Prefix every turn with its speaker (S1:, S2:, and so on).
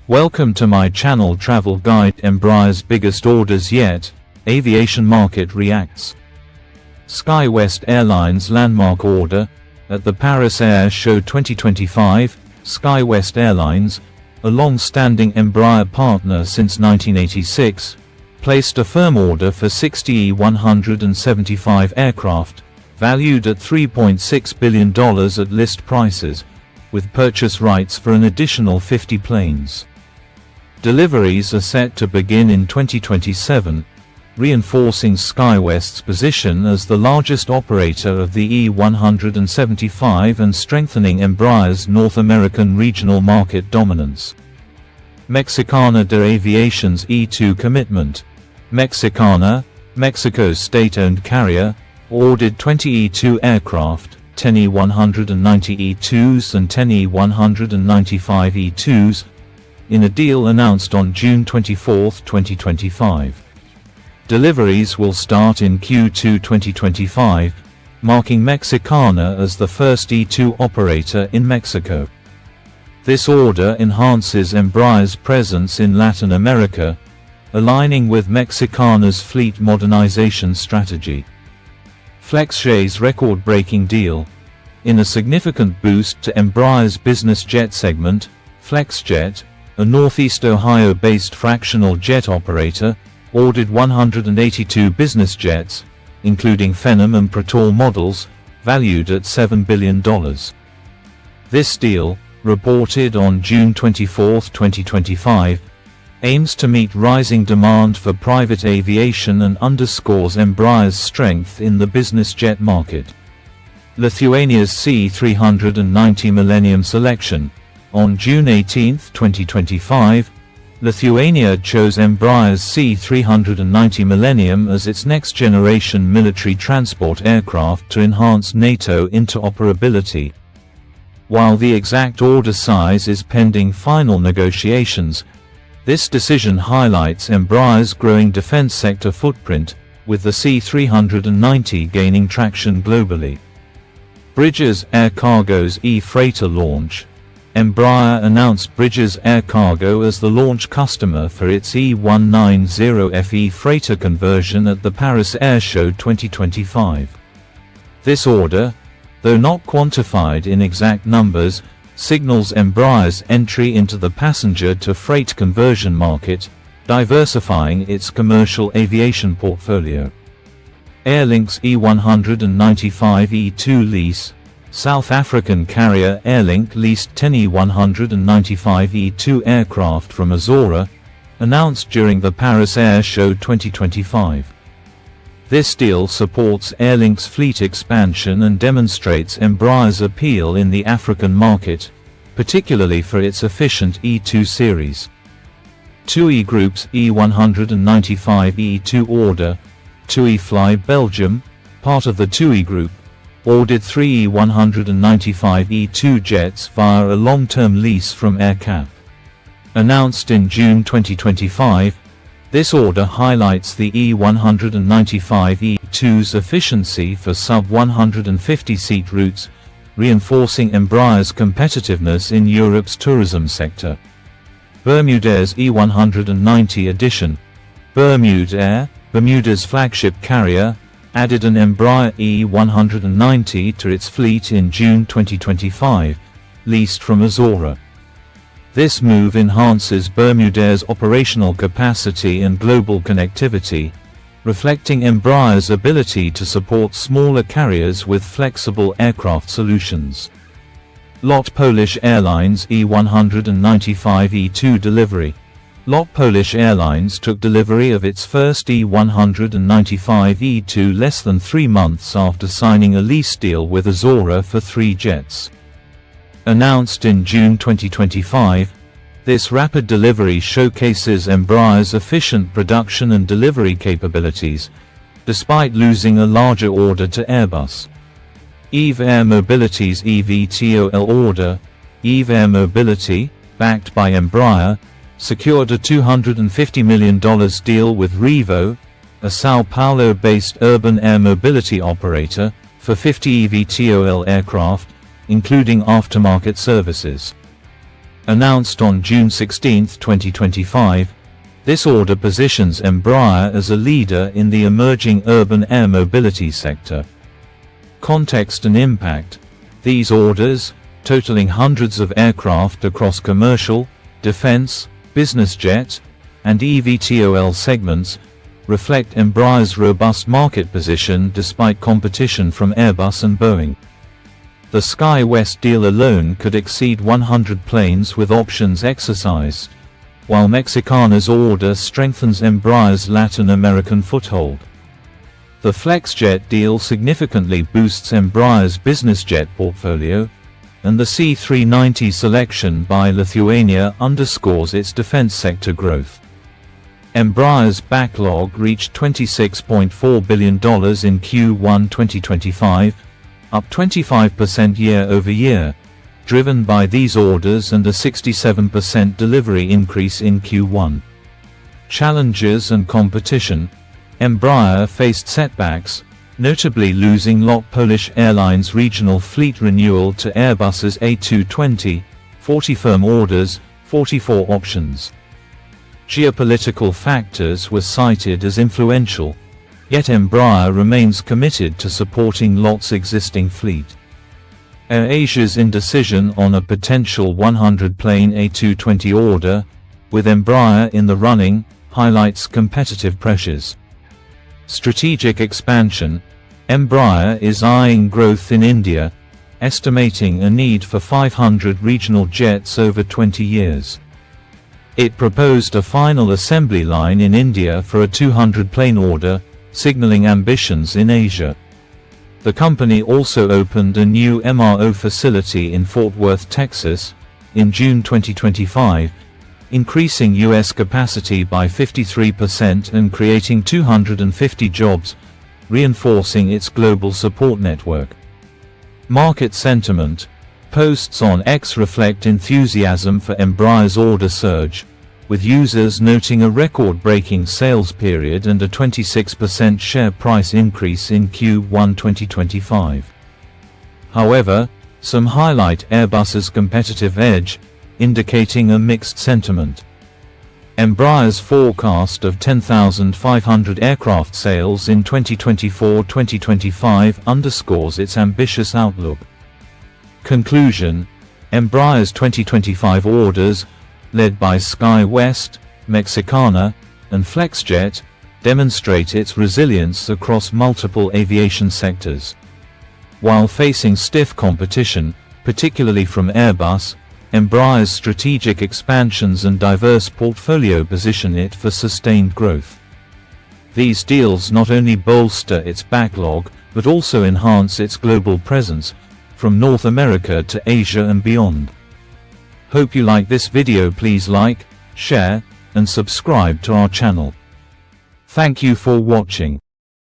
S1: Welcome to my channel Travel Guide. Embraer's biggest orders yet, aviation market reacts. SkyWest Airlines landmark order. At the Paris Air Show 2025, SkyWest Airlines, a long-standing Embraer partner since 1986, placed a firm order for 60 E175 aircraft, valued at $3.6 billion at list prices, with purchase rights for an additional 50 planes. Deliveries are set to begin in 2027, reinforcing SkyWest's position as the largest operator of the E175 and strengthening Embraer's North American regional market dominance. Mexicana de Aviation's E2 commitment. Mexicana, Mexico's state-owned carrier, ordered 20 E2 aircraft, 10 E190 E2s and 10 E195 E2s, in a deal announced on June 24, 2025. Deliveries will start in Q2 2025, marking Mexicana as the first E2 operator in Mexico. This order enhances Embraer's presence in Latin America, aligning with Mexicana's fleet modernization strategy. Flexjet's record-breaking deal. In a significant boost to Embraer's business jet segment, Flexjet, a Northeast Ohio-based fractional jet operator, ordered 182 business jets, including Phenom and Praetor models, valued at $7 billion. This deal, reported on June 24, 2025, aims to meet rising demand for private aviation and underscores Embraer's strength in the business jet market. Lithuania's C-390 Millennium selection. On June 18, 2025, Lithuania chose Embraer's C-390 Millennium as its next-generation military transport aircraft to enhance NATO interoperability. While the exact order size is pending final negotiations, this decision highlights Embraer's growing defense sector footprint, with the C-390 gaining traction globally. Bridges Air Cargo's e-freighter launch. Embraer announced Bridges Air Cargo as the launch customer for its E190 freighter conversion at the Paris Air Show 2025. This order, though not quantified in exact numbers, signals Embraer's entry into the passenger-to-freight conversion market, diversifying its commercial aviation portfolio. Air Link's E195 E2 lease. South African carrier Air Link leased 10 E195 E2 aircraft from Azora, announced during the Paris Air Show 2025. This deal supports Air Link's fleet expansion and demonstrates Embraer's appeal in the African market, particularly for its efficient E2 series. TUI Group's E195 E2 order. TUI Fly Belgium, part of the TUI Group, ordered 3 E195 E2 jets via a long-term lease from AerCap. Announced in June 2025, this order highlights the E195 E2's efficiency for sub-150-seat routes, reinforcing Embraer's competitiveness in Europe's tourism sector. Bermudair's E190 edition. Bermudair, Bermuda's flagship carrier, added an Embraer E190 to its fleet in June 2025, leased from Azora. This move enhances Bermudair's operational capacity and global connectivity, reflecting Embraer's ability to support smaller carriers with flexible aircraft solutions. LOT Polish Airlines E195 E2 delivery. LOT Polish Airlines took delivery of its first E195 E2 less than 3 months after signing a lease deal with Azora for 3 jets. Announced in June 2025, this rapid delivery showcases Embraer's efficient production and delivery capabilities, despite losing a larger order to Airbus. Eve Air Mobility's eVTOL order. Eve Air Mobility, backed by Embraer, secured a $250 million deal with Revo, a Sao Paulo-based urban air mobility operator, for 50 eVTOL aircraft, including aftermarket services. Announced on June 16, 2025, this order positions Embraer as a leader in the emerging urban air mobility sector. Context and impact. These orders, totaling hundreds of aircraft across commercial, defense, business jet, and eVTOL segments, reflect Embraer's robust market position despite competition from Airbus and Boeing. The SkyWest deal alone could exceed 100 planes with options exercised, while Mexicana's order strengthens Embraer's Latin American foothold. The Flexjet deal significantly boosts Embraer's business jet portfolio, and the C-390 selection by Lithuania underscores its defense sector growth. Embraer's backlog reached $26.4 billion in Q1 2025, up 25% year-over-year, driven by these orders and a 67% delivery increase in Q1. Challenges and competition. Embraer faced setbacks, notably losing LOT Polish Airlines regional fleet renewal to Airbus's A220, 40 firm orders, 44 options. Geopolitical factors were cited as influential, yet Embraer remains committed to supporting LOT's existing fleet. AirAsia's indecision on a potential 100-plane A220 order, with Embraer in the running, highlights competitive pressures. Strategic expansion. Embraer is eyeing growth in India, estimating a need for 500 regional jets over 20 years. It proposed a final assembly line in India for a 200-plane order, signaling ambitions in Asia. The company also opened a new MRO facility in Fort Worth, Texas, in June 2025, increasing U.S. capacity by 53% and creating 250 jobs, reinforcing its global support network. Market sentiment. Posts on X reflect enthusiasm for Embraer's order surge, with users noting a record-breaking sales period and a 26% share price increase in Q1 2025. However, some highlight Airbus's competitive edge, indicating a mixed sentiment. Embraer's forecast of 10,500 aircraft sales in 2024-2025 underscores its ambitious outlook. Conclusion. Embraer's 2025 orders, led by SkyWest, Mexicana, and Flexjet, demonstrate its resilience across multiple aviation sectors. While facing stiff competition, particularly from Airbus, Embraer's strategic expansions and diverse portfolio position it for sustained growth. These deals not only bolster its backlog, but also enhance its global presence, from North America to Asia and beyond. Hope you like this video. Please like, share, and subscribe to our channel. Thank you for watching.